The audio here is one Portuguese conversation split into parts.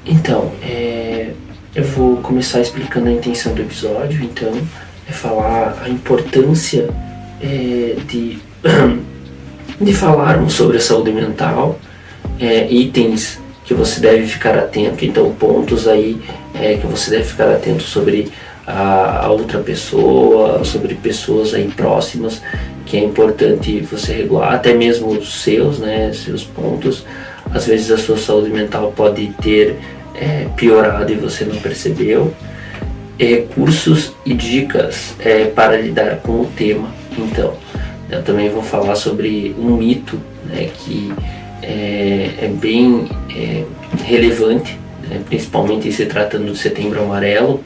Então, eu vou começar explicando a intenção do episódio. Então, é falar a importância de, de falarmos sobre a saúde mental, itens que você deve ficar atento. Então, pontos aí que você deve ficar atento sobre a outra pessoa, sobre pessoas aí próximas, que é importante você regular, até mesmo os seus, né, seus pontos. Às vezes a sua saúde mental pode ter piorado e você não percebeu. Recursos e dicas para lidar com o tema. Então, eu também vou falar sobre um mito, né, que é bem relevante, né, principalmente se tratando do Setembro Amarelo,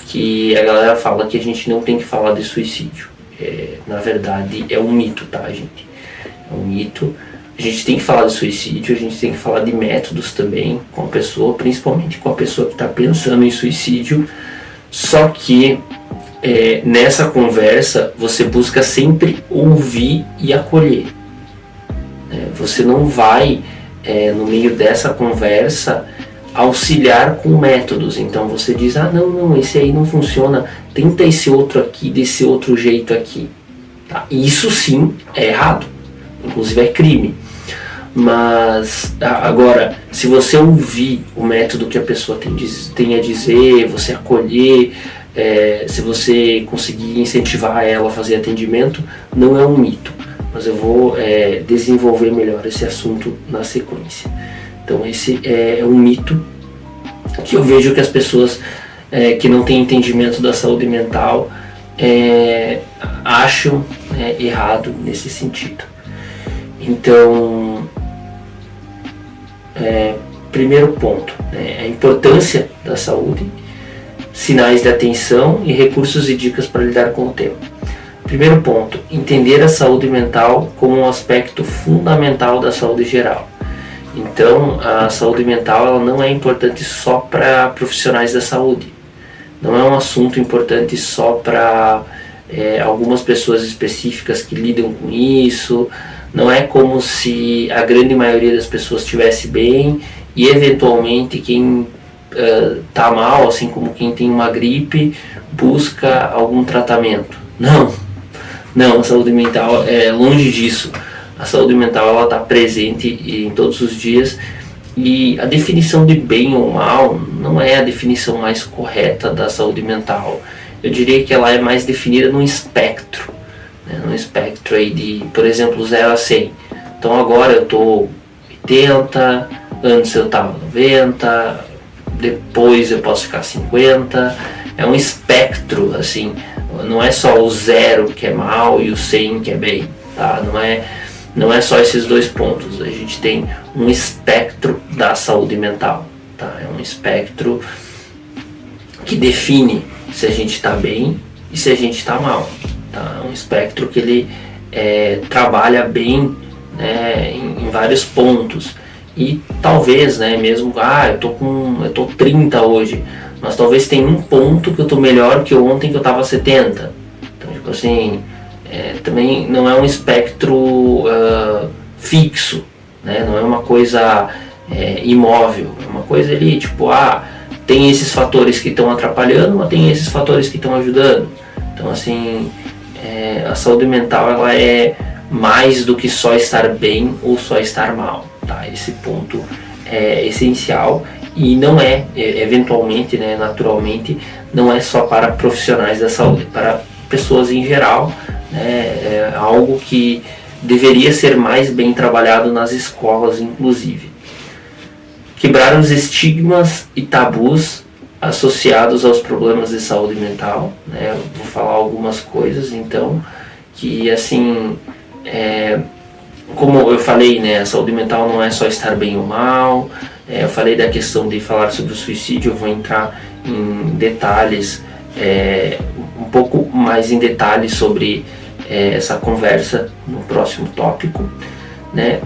que a galera fala que a gente não tem que falar de suicídio. Na verdade, é um mito, tá, gente? É um mito. A gente tem que falar de suicídio, a gente tem que falar de métodos também com a pessoa, principalmente com a pessoa que está pensando em suicídio. Só que nessa conversa você busca sempre ouvir e acolher. Você não vai, no meio dessa conversa, auxiliar com métodos. Então você diz, não, esse aí não funciona, tenta esse outro aqui, desse outro jeito aqui. Tá? Isso sim é errado, inclusive é crime. Mas agora, se você ouvir o método que a pessoa tem a dizer, você acolher, se você conseguir incentivar ela a fazer atendimento, não é um mito. Mas eu vou desenvolver melhor esse assunto na sequência. Então esse é um mito que eu vejo que as pessoas que não têm entendimento da saúde mental acham errado nesse sentido. Então, primeiro ponto, a importância da saúde, sinais de atenção e recursos e dicas para lidar com o tema. Primeiro ponto, entender a saúde mental como um aspecto fundamental da saúde geral. Então, a saúde mental ela não é importante só para profissionais da saúde. Não é um assunto importante só para algumas pessoas específicas que lidam com isso. Não é como se a grande maioria das pessoas estivesse bem e eventualmente quem está mal, assim como quem tem uma gripe, busca algum tratamento. Não, a saúde mental é longe disso. A saúde mental está presente em todos os dias e a definição de bem ou mal não é a definição mais correta da saúde mental. Eu diria que ela é mais definida num espectro, né? Num espectro aí de, por exemplo, 0 a 100. Então agora eu estou 80, antes eu estava 90, depois eu posso ficar 50. É um espectro, assim, não é só o 0 que é mal e o 100 que é bem, tá? Não é só esses dois pontos, a gente tem um espectro da saúde mental, tá? É um espectro que define se a gente está bem e se a gente está mal, tá? É um espectro que ele trabalha bem, né, em vários pontos e talvez, né, mesmo, eu tô 30 hoje, mas talvez tenha um ponto que eu tô melhor que ontem que eu tava 70, então tipo assim, também não é um espectro fixo, né? Não é uma coisa imóvel, é uma coisa ali, tipo, tem esses fatores que estão atrapalhando, mas tem esses fatores que estão ajudando. Então assim, a saúde mental ela é mais do que só estar bem ou só estar mal, tá? Esse ponto é essencial e não eventualmente, né, naturalmente, não é só para profissionais da saúde, para pessoas em geral. É algo que deveria ser mais bem trabalhado nas escolas, inclusive. Quebrar os estigmas e tabus associados aos problemas de saúde mental, né? Eu vou falar algumas coisas, então, que assim, como eu falei, né, a saúde mental não é só estar bem ou mal. Eu falei da questão de falar sobre o suicídio, eu vou entrar em detalhes, um pouco mais em detalhes sobre essa conversa no próximo tópico, né?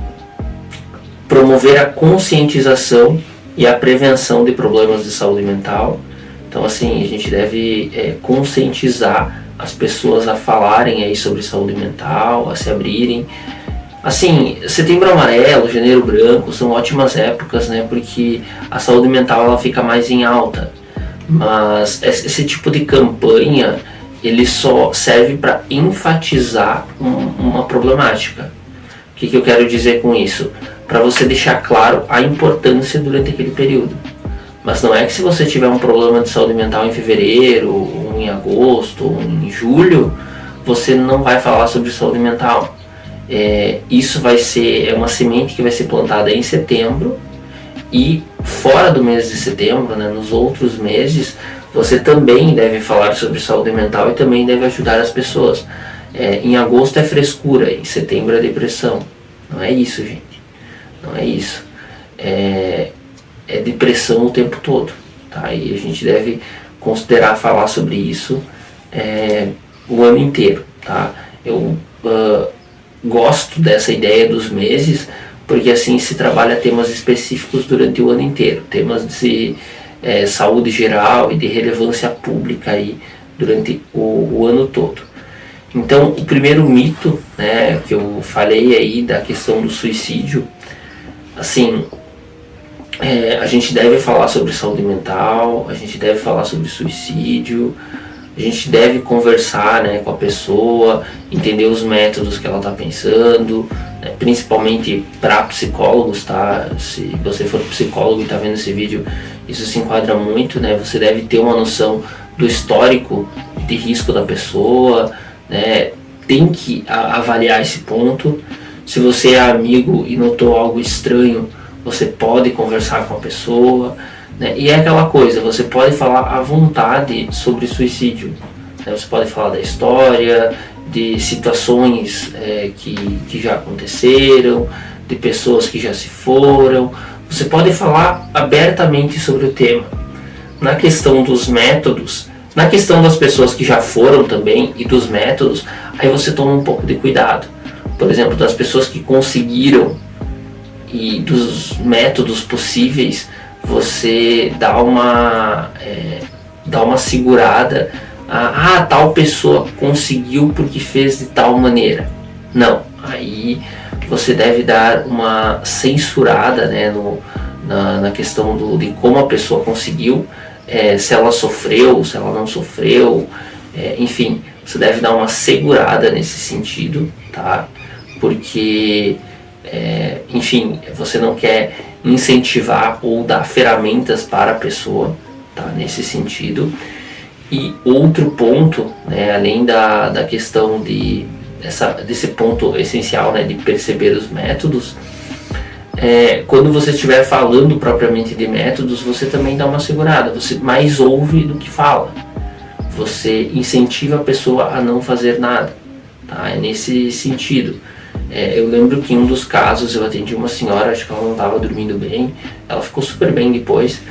Promover a conscientização e a prevenção de problemas de saúde mental. Então assim, a gente deve conscientizar as pessoas a falarem aí sobre saúde mental, a se abrirem, Assim, Setembro Amarelo, Janeiro Branco são ótimas épocas, né? Porque a saúde mental ela fica mais em alta. Mas esse tipo de campanha ele só serve para enfatizar uma problemática. O que eu quero dizer com isso? Para você deixar claro a importância durante aquele período. Mas não é que se você tiver um problema de saúde mental em fevereiro, ou em agosto, ou em julho, você não vai falar sobre saúde mental. Isso vai ser uma semente que vai ser plantada em setembro, e fora do mês de setembro, né, nos outros meses, você também deve falar sobre saúde mental e também deve ajudar as pessoas. Em agosto é frescura, em setembro é depressão. Não é isso, gente. Não é isso. É depressão o tempo todo. Tá? E a gente deve considerar falar sobre isso o ano inteiro. Tá? Eu gosto dessa ideia dos meses, porque assim se trabalha temas específicos durante o ano inteiro. Temas de saúde geral e de relevância pública aí durante o ano todo. Então, o primeiro mito, né, que eu falei aí da questão do suicídio, assim, a gente deve falar sobre saúde mental, a gente deve falar sobre suicídio, a gente deve conversar, né, com a pessoa, entender os métodos que ela está pensando, né, principalmente para psicólogos, tá? Se você for psicólogo e está vendo esse vídeo, isso se enquadra muito, né? Você deve ter uma noção do histórico de risco da pessoa, né? Tem que avaliar esse ponto. Se você é amigo e notou algo estranho, você pode conversar com a pessoa, né? E é aquela coisa, você pode falar à vontade sobre suicídio, né? Você pode falar da história, de situações que já aconteceram, de pessoas que já se foram. Você pode falar abertamente sobre o tema. Na questão dos métodos, na questão das pessoas que já foram também e dos métodos, aí você toma um pouco de cuidado. Por exemplo, das pessoas que conseguiram e dos métodos possíveis, você dá uma segurada. Tal pessoa conseguiu porque fez de tal maneira. Não, aí você deve dar uma censurada, né, na questão de como a pessoa conseguiu, se ela sofreu, se ela não sofreu, enfim, você deve dar uma segurada nesse sentido, tá? Porque, enfim, você não quer incentivar ou dar ferramentas para a pessoa, tá? Nesse sentido. E outro ponto, né, além da questão desse ponto essencial, né, de perceber os métodos, quando você estiver falando propriamente de métodos, você também dá uma segurada, você mais ouve do que fala, você incentiva a pessoa a não fazer nada, tá? É nesse sentido. Eu lembro que em um dos casos eu atendi uma senhora, acho que ela não estava dormindo bem, ela ficou super bem depois,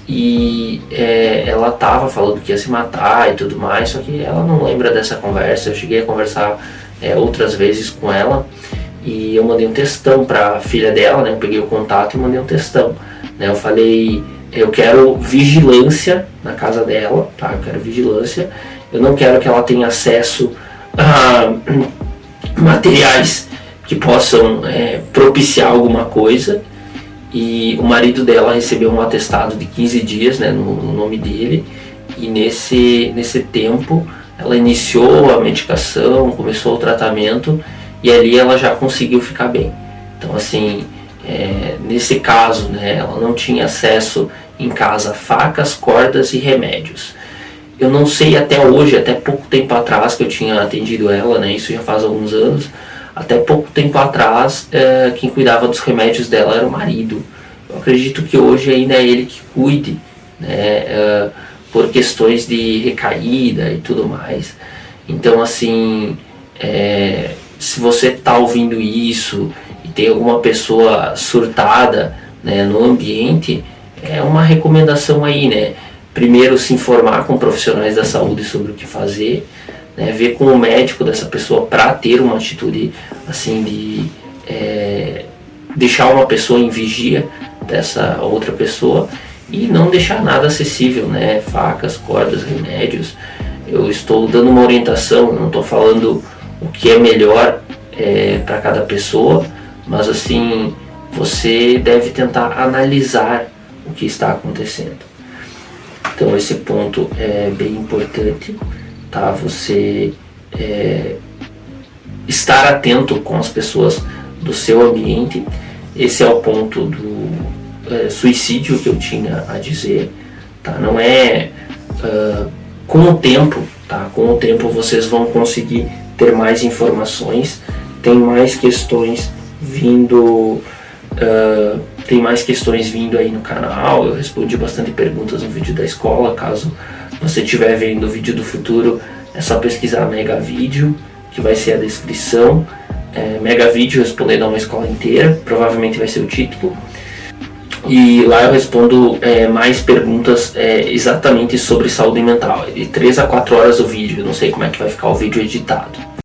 e ela estava falando que ia se matar e tudo mais, só que ela não lembra dessa conversa. Eu cheguei a conversar outras vezes com ela, e eu mandei um textão para a filha dela, né? Eu peguei o contato e mandei um textão, né? Eu falei, eu quero vigilância na casa dela, tá? Eu quero vigilância, eu não quero que ela tenha acesso a materiais que possam propiciar alguma coisa. E o marido dela recebeu um atestado de 15 dias, né, no nome dele, e nesse tempo ela iniciou a medicação, começou o tratamento, e ali ela já conseguiu ficar bem. Então, assim, nesse caso, né, ela não tinha acesso em casa a facas, cordas e remédios. Eu não sei até hoje, até pouco tempo atrás que eu tinha atendido ela, né, isso já faz alguns anos, até pouco tempo atrás, quem cuidava dos remédios dela era o marido. Eu acredito que hoje ainda é ele que cuide, né, por questões de recaída e tudo mais. Então, assim, se você está ouvindo isso e tem alguma pessoa surtada, né, no ambiente, é uma recomendação aí, né? Primeiro, se informar com profissionais da saúde sobre o que fazer, né, ver com o médico dessa pessoa para ter uma atitude assim de deixar uma pessoa em vigia dessa outra pessoa e não deixar nada acessível, né, facas, cordas, remédios. Eu estou dando uma orientação, não estou falando o que é melhor para cada pessoa, mas assim, você deve tentar analisar o que está acontecendo. Então esse ponto é bem importante, tá? Você estar atento com as pessoas do seu ambiente. Esse é o ponto do suicídio que eu tinha a dizer, tá? Não é com o tempo, tá? Com o tempo vocês vão conseguir ter mais informações, tem mais questões vindo aí no canal. Eu respondi bastante perguntas no vídeo da escola. Caso você estiver vendo o vídeo do futuro, é só pesquisar Mega Vídeo, que vai ser a descrição. Mega Vídeo respondendo a uma escola inteira, provavelmente vai ser o título. E lá eu respondo mais perguntas exatamente sobre saúde mental. De 3 a 4 horas o vídeo, eu não sei como é que vai ficar o vídeo editado.